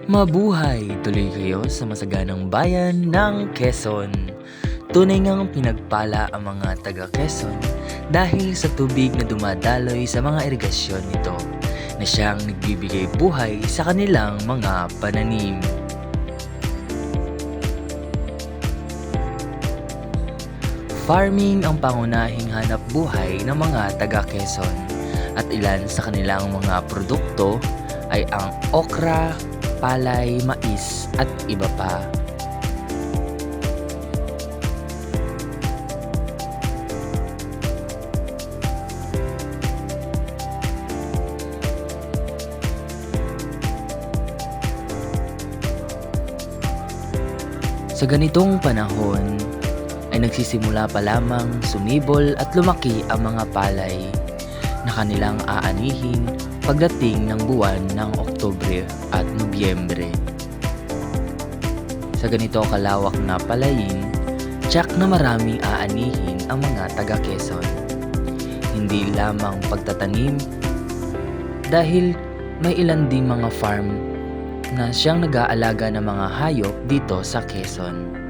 Mabuhay! Tuloy kayo sa masaganang bayan ng Quezon. Tunay ngang pinagpala ang mga taga Quezon dahil sa tubig na dumadaloy sa mga irigasyon nito na siyang nagbibigay buhay sa kanilang mga pananim. Farming ang pangunahing hanap buhay ng mga taga Quezon at ilan sa kanilang mga produkto ay ang okra, palay, mais at iba pa. Sa ganitong panahon ay nagsisimula pa lamang sumibol at lumaki ang mga palay na kanilang aanihin pagdating ng buwan ng Oktubre at Nobyembre. Sa ganito kalawak na palayin, tiyak na maraming aanihin ang mga taga Quezon. Hindi lamang pagtatanim dahil may ilan ding mga farm na siyang nag-aalaga ng mga hayop dito sa Quezon.